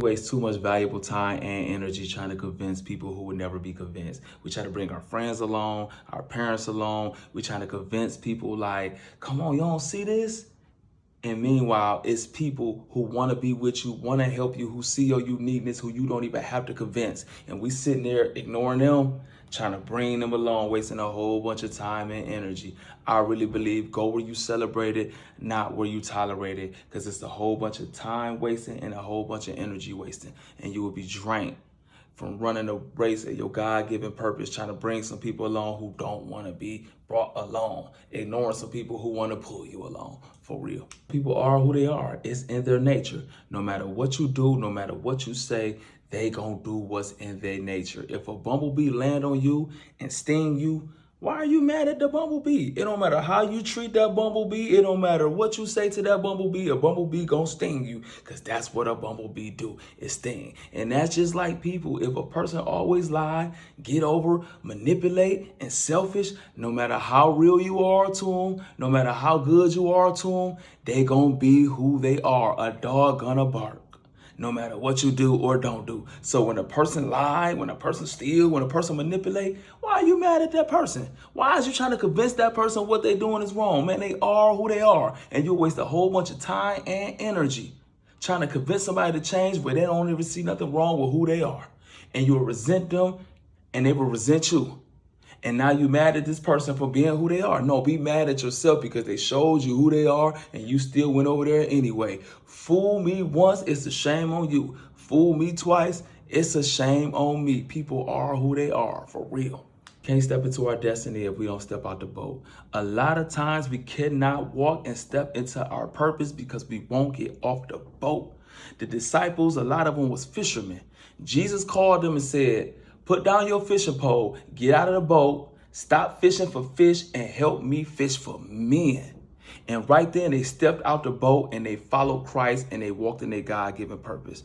We waste too much valuable time and energy trying to convince people who would never be convinced. We try to bring our friends along, our parents along. We trying to convince people like, come on, you don't see this? And meanwhile, it's people who want to be with you, want to help you, who see your uniqueness, who you don't even have to convince. And we sitting there ignoring them, trying to bring them along, wasting a whole bunch of time and energy. I really believe go where you celebrate it, not where you tolerate it, because it's a whole bunch of time wasting and a whole bunch of energy wasting. And you will be drained from running a race at your God-given purpose, trying to bring some people along who don't want to be brought along, ignoring some people who want to pull you along, for real. People are who they are. It's in their nature. No matter what you do, no matter what you say, they gonna do what's in their nature. If a bumblebee land on you and sting you, why are you mad at the bumblebee? It don't matter how you treat that bumblebee. It don't matter what you say to that bumblebee. A bumblebee gonna sting you, because that's what a bumblebee do, is sting. And that's just like people. If a person always lie, get over, manipulate, and selfish, no matter how real you are to them, no matter how good you are to them, they gonna be who they are. A dog gonna bark, no matter what you do or don't do. So when a person lie, when a person steal, when a person manipulate, why are you mad at that person? Why is you trying to convince that person what they doing is wrong? Man, they are who they are. And you waste a whole bunch of time and energy trying to convince somebody to change, but they don't even see nothing wrong with who they are. And you'll resent them and they will resent you. And now you mad at this person for being who they are. No, be mad at yourself because they showed you who they are and you still went over there anyway. Fool me once, it's a shame on you. Fool me twice, it's a shame on me. People are who they are, for real. Can't step into our destiny if we don't step out the boat. A lot of times we cannot walk and step into our purpose because we won't get off the boat. The disciples, a lot of them was fishermen. Jesus called them and said, put down your fishing pole, get out of the boat, stop fishing for fish, and help me fish for men. And right then they stepped out the boat and they followed Christ and they walked in their God-given purpose.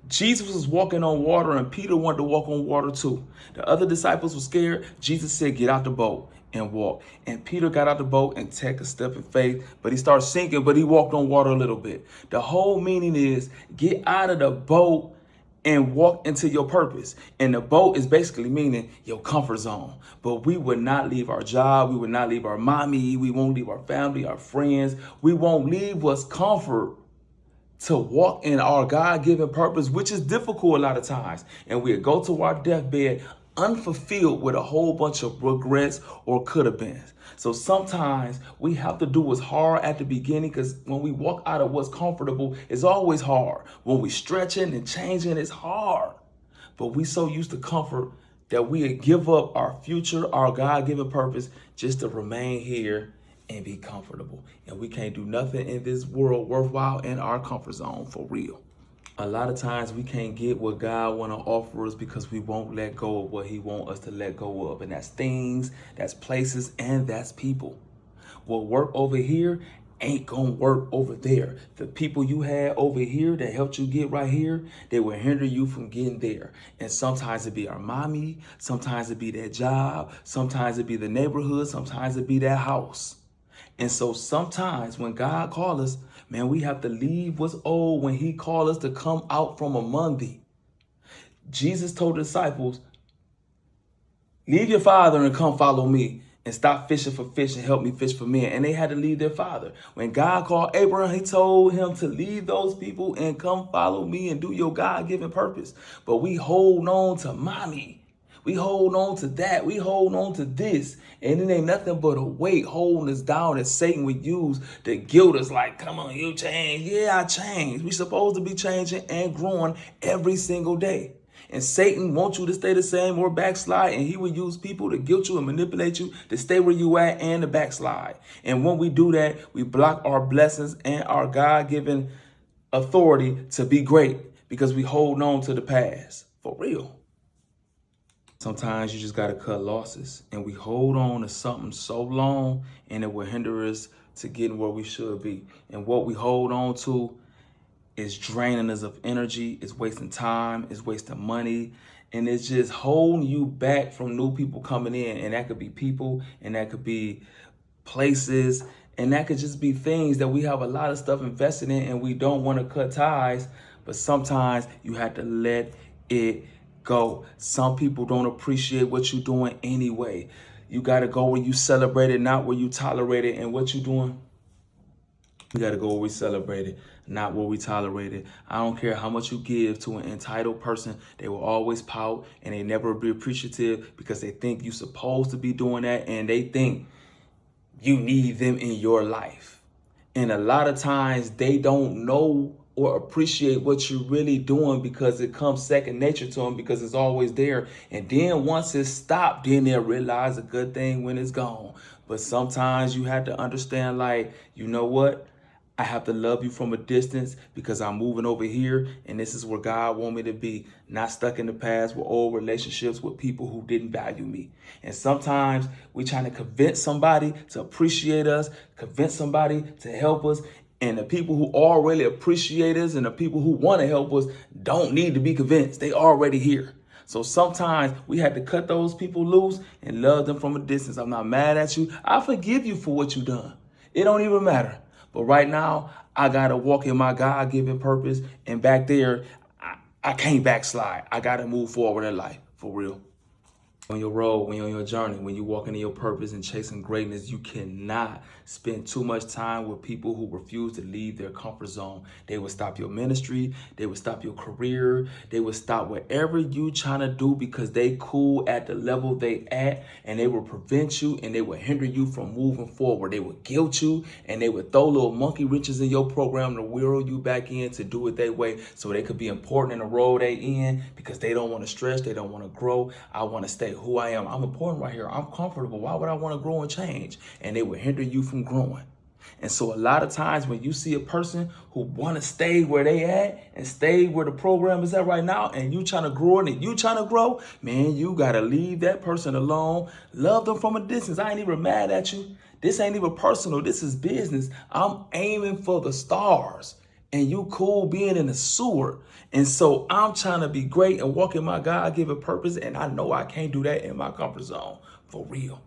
Jesus was walking on water and Peter wanted to walk on water too. The other disciples were scared. Jesus said, get out the boat and walk. And Peter got out the boat and took a step in faith, but he started sinking, but he walked on water a little bit. The whole meaning is get out of the boat and walk into your purpose. And the boat is basically meaning your comfort zone. But we would not leave our job. We would not leave our mommy. We won't leave our family, our friends. We won't leave what's comfort to walk in our God-given purpose, which is difficult a lot of times. And we'll go to our deathbed unfulfilled with a whole bunch of regrets or could have been. So sometimes we have to do what's hard at the beginning, because when we walk out of what's comfortable, it's always hard. When we stretching and changing, it's hard. But we so used to comfort that we give up our future, our God-given purpose, just to remain here and be comfortable. And we can't do nothing in this world worthwhile in our comfort zone, for real. A lot of times we can't get what God want to offer us because we won't let go of what he want us to let go of. And that's things, that's places, and that's people. What work over here ain't gonna work over there. The people you had over here that helped you get right here, they will hinder you from getting there. And sometimes it be our mommy, sometimes it be that job, sometimes it be the neighborhood, sometimes it be that house. And so sometimes when God calls us, man, we have to leave what's old when he called us to come out from among thee. Jesus told the disciples, leave your father and come follow me, and stop fishing for fish and help me fish for men. And they had to leave their father. When God called Abraham, he told him to leave those people and come follow me and do your God-given purpose. But we hold on to mommy. We hold on to that. We hold on to this. And it ain't nothing but a weight holding us down that Satan would use to guilt us like, come on, you change. Yeah, I changed. We're supposed to be changing and growing every single day. And Satan wants you to stay the same or backslide. And he will use people to guilt you and manipulate you to stay where you at and to backslide. And when we do that, we block our blessings and our God-given authority to be great because we hold on to the past. For real. Sometimes you just got to cut losses, and we hold on to something so long and it will hinder us to getting where we should be. And what we hold on to is draining us of energy, it's wasting time, it's wasting money, and it's just holding you back from new people coming in. And that could be people, and that could be places, and that could just be things that we have a lot of stuff invested in and we don't want to cut ties. but sometimes you have to let it go. Some people don't appreciate what you're doing anyway. You got to go where you celebrate it, not where you tolerate it. And what you doing? We got to go where we celebrate it, not where we tolerate it. I don't care how much you give to an entitled person. They will always pout and they never be appreciative because they think you're supposed to be doing that and they think you need them in your life. And a lot of times they don't know or appreciate what you're really doing because it comes second nature to them because it's always there. And then once it's stopped, then they'll realize a good thing when it's gone. But sometimes you have to understand, like, you know what? I have to love you from a distance because I'm moving over here and this is where God wants me to be, not stuck in the past with old relationships with people who didn't value me. And sometimes we trying to convince somebody to appreciate us, convince somebody to help us. And the people who already appreciate us and the people who want to help us don't need to be convinced. They already here. So sometimes we had to cut those people loose and love them from a distance. I'm not mad at you. I forgive you for what you done. It don't even matter. But right now, I got to walk in my God-given purpose. And back there, I can't backslide. I got to move forward in life, for real. On your road, when you're on your journey, when you're walking in your purpose and chasing greatness, you cannot spend too much time with people who refuse to leave their comfort zone. They will stop your ministry. They will stop your career. They will stop whatever you trying to do because they cool at the level they at, and they will prevent you and they will hinder you from moving forward. They will guilt you and they will throw little monkey wrenches in your program to wheel you back in to do it their way so they could be important in the role they in because they don't want to stretch. They don't want to grow. I want to stay who I am. I'm important right here. I'm comfortable. Why would I want to grow and change? And they will hinder you from growing. And so a lot of times when you see a person who want to stay where they at and stay where the program is at right now and you trying to grow and you trying to grow, man, you got to leave that person alone. Love them from a distance. I ain't even mad at you. This ain't even personal. This is business. I'm aiming for the stars. And you cool being in the sewer. And so I'm trying to be great and walk in my God-given purpose. And I know I can't do that in my comfort zone. For real.